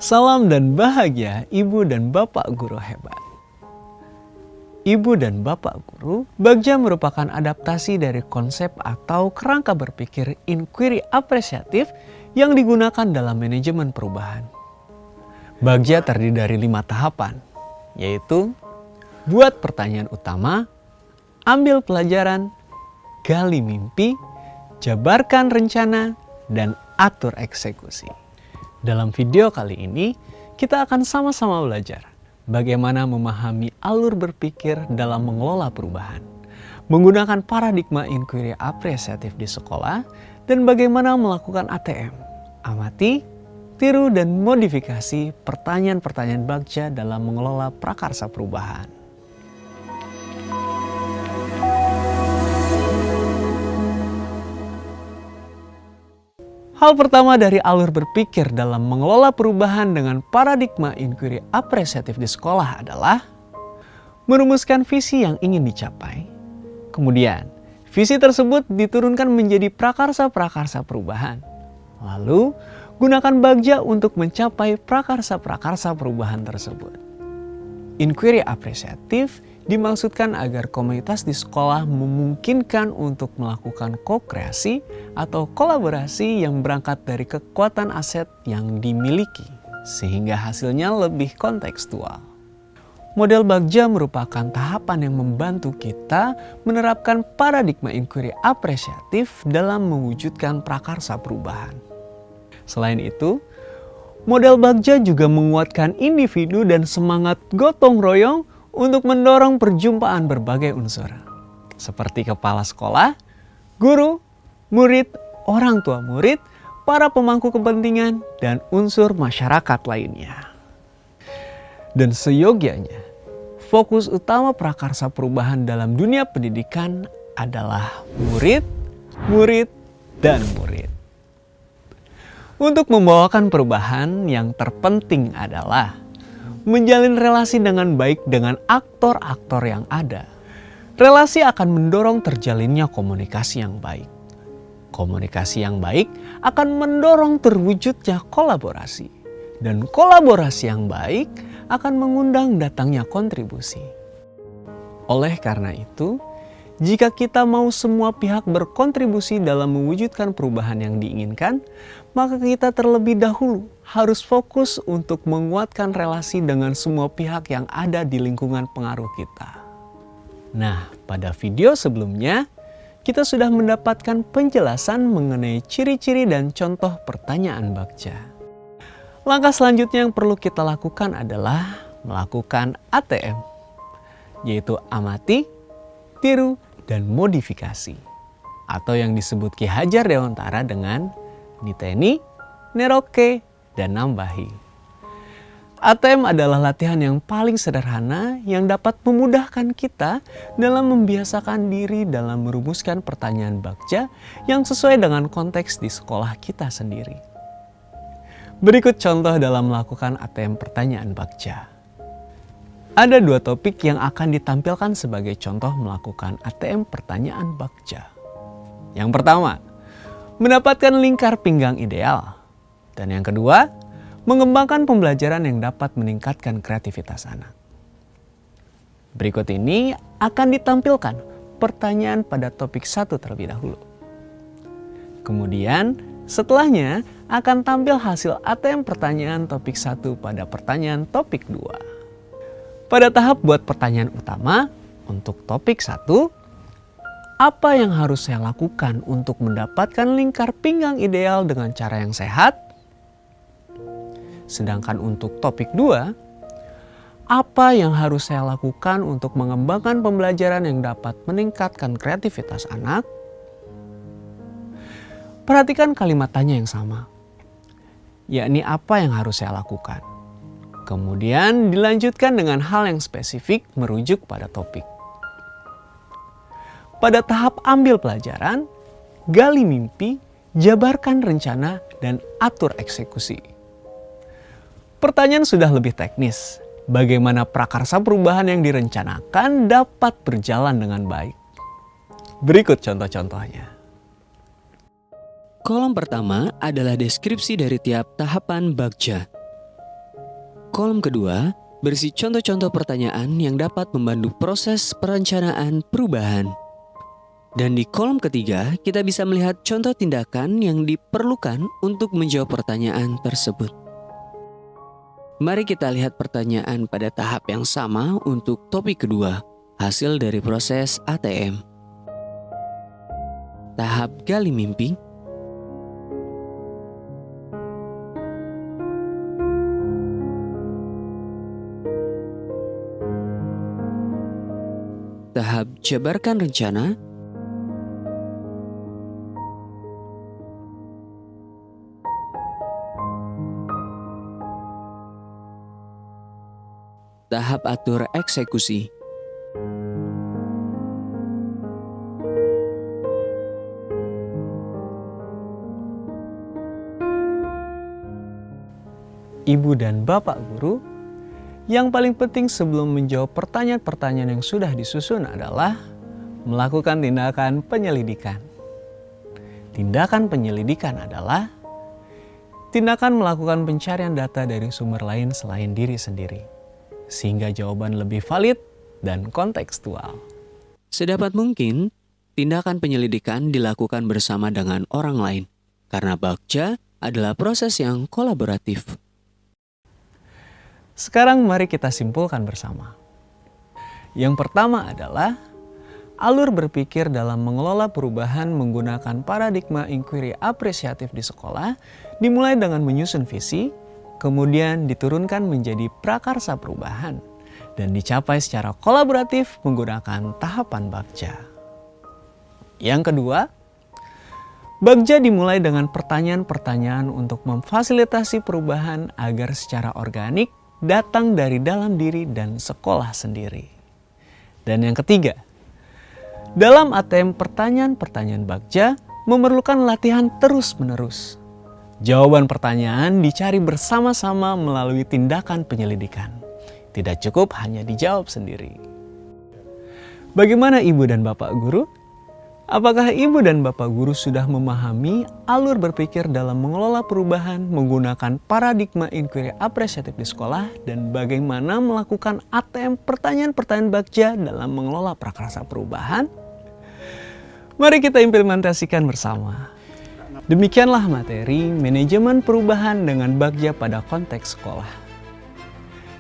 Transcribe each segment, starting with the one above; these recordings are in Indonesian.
Salam dan bahagia Ibu dan Bapak Guru hebat. Ibu dan Bapak Guru, Bagja merupakan adaptasi dari konsep atau kerangka berpikir inquiry apresiatif yang digunakan dalam manajemen perubahan. Bagja terdiri dari 5 tahapan, yaitu buat pertanyaan utama, ambil pelajaran, gali mimpi, jabarkan rencana, dan atur eksekusi. Dalam video kali ini, kita akan sama-sama belajar bagaimana memahami alur berpikir dalam mengelola perubahan, menggunakan paradigma inquiry apresiatif di sekolah, dan bagaimana melakukan ATM, amati, tiru, dan modifikasi pertanyaan-pertanyaan Bagja dalam mengelola prakarsa perubahan. Hal pertama dari alur berpikir dalam mengelola perubahan dengan paradigma inquiry apresiatif di sekolah adalah merumuskan visi yang ingin dicapai. Kemudian, visi tersebut diturunkan menjadi prakarsa-prakarsa perubahan. Lalu, gunakan Bagja untuk mencapai prakarsa-prakarsa perubahan tersebut. Inquiry apresiatif dimaksudkan agar komunitas di sekolah memungkinkan untuk melakukan ko-kreasi atau kolaborasi yang berangkat dari kekuatan aset yang dimiliki, sehingga hasilnya lebih kontekstual. Model Bagja merupakan tahapan yang membantu kita menerapkan paradigma inquiry apresiatif dalam mewujudkan prakarsa perubahan. Selain itu, model Bagja juga menguatkan individu dan semangat gotong royong untuk mendorong perjumpaan berbagai unsur, seperti kepala sekolah, guru, murid, orang tua murid, para pemangku kepentingan, dan unsur masyarakat lainnya. Dan seyogianya, fokus utama prakarsa perubahan dalam dunia pendidikan adalah murid, murid, dan murid. Untuk membawakan perubahan, yang terpenting adalah menjalin relasi dengan baik dengan aktor-aktor yang ada. Relasi akan mendorong terjalinnya komunikasi yang baik. Komunikasi yang baik akan mendorong terwujudnya kolaborasi. Dan kolaborasi yang baik akan mengundang datangnya kontribusi. Oleh karena itu, jika kita mau semua pihak berkontribusi dalam mewujudkan perubahan yang diinginkan, maka kita terlebih dahulu harus fokus untuk menguatkan relasi dengan semua pihak yang ada di lingkungan pengaruh kita. Nah, pada video sebelumnya, kita sudah mendapatkan penjelasan mengenai ciri-ciri dan contoh pertanyaan Bagja. Langkah selanjutnya yang perlu kita lakukan adalah melakukan ATM, yaitu amati, tiru, dan modifikasi, atau yang disebut Ki Hajar Dewantara dengan niteni, neroke, dan nambahi. ATM adalah latihan yang paling sederhana yang dapat memudahkan kita dalam membiasakan diri dalam merumuskan pertanyaan Bagja yang sesuai dengan konteks di sekolah kita sendiri. Berikut contoh dalam melakukan ATM pertanyaan Bagja. Ada 2 topik yang akan ditampilkan sebagai contoh melakukan ATM pertanyaan Bagja. Yang pertama, mendapatkan lingkar pinggang ideal. Dan yang kedua, mengembangkan pembelajaran yang dapat meningkatkan kreativitas anak. Berikut ini akan ditampilkan pertanyaan pada topik 1 terlebih dahulu. Kemudian, setelahnya akan tampil hasil ATM pertanyaan topik 1 pada pertanyaan topik 2. Pada tahap buat pertanyaan utama, untuk topik 1, apa yang harus saya lakukan untuk mendapatkan lingkar pinggang ideal dengan cara yang sehat? Sedangkan untuk topik 2, apa yang harus saya lakukan untuk mengembangkan pembelajaran yang dapat meningkatkan kreativitas anak? Perhatikan kalimat tanya yang sama, yakni apa yang harus saya lakukan. Kemudian dilanjutkan dengan hal yang spesifik merujuk pada topik. Pada tahap ambil pelajaran, gali mimpi, jabarkan rencana, dan atur eksekusi. Pertanyaan sudah lebih teknis. Bagaimana prakarsa perubahan yang direncanakan dapat berjalan dengan baik? Berikut contoh-contohnya. Kolom pertama adalah deskripsi dari tiap tahapan Bagja. Kolom kedua berisi contoh-contoh pertanyaan yang dapat membantu proses perencanaan perubahan. Dan di kolom ketiga, kita bisa melihat contoh tindakan yang diperlukan untuk menjawab pertanyaan tersebut. Mari kita lihat pertanyaan pada tahap yang sama untuk topik kedua, hasil dari proses ATM. Tahap gali mimpi. Tahap jabarkan rencana. Tahap atur eksekusi. Ibu dan Bapak guru, yang paling penting sebelum menjawab pertanyaan-pertanyaan yang sudah disusun adalah melakukan tindakan penyelidikan. Tindakan penyelidikan adalah tindakan melakukan pencarian data dari sumber lain selain diri sendiri, sehingga jawaban lebih valid dan kontekstual. Sedapat mungkin, tindakan penyelidikan dilakukan bersama dengan orang lain, karena Bagja adalah proses yang kolaboratif. Sekarang mari kita simpulkan bersama. Yang pertama adalah alur berpikir dalam mengelola perubahan menggunakan paradigma inquiry apresiatif di sekolah dimulai dengan menyusun visi, kemudian diturunkan menjadi prakarsa perubahan, dan dicapai secara kolaboratif menggunakan tahapan Bagja. Yang kedua, Bagja dimulai dengan pertanyaan-pertanyaan untuk memfasilitasi perubahan agar secara organik datang dari dalam diri dan sekolah sendiri. Dan yang ketiga, dalam ATM pertanyaan-pertanyaan Bagja memerlukan latihan terus-menerus. Jawaban pertanyaan dicari bersama-sama melalui tindakan penyelidikan. Tidak cukup hanya dijawab sendiri. Bagaimana Ibu dan Bapak guru? Apakah Ibu dan Bapak guru sudah memahami alur berpikir dalam mengelola perubahan menggunakan paradigma inquiry apresiatif di sekolah dan bagaimana melakukan ATM pertanyaan-pertanyaan Bagja dalam mengelola prakarsa perubahan? Mari kita implementasikan bersama. Demikianlah materi manajemen perubahan dengan Bagja pada konteks sekolah.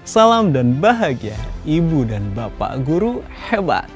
Salam dan bahagia, Ibu dan Bapak guru hebat!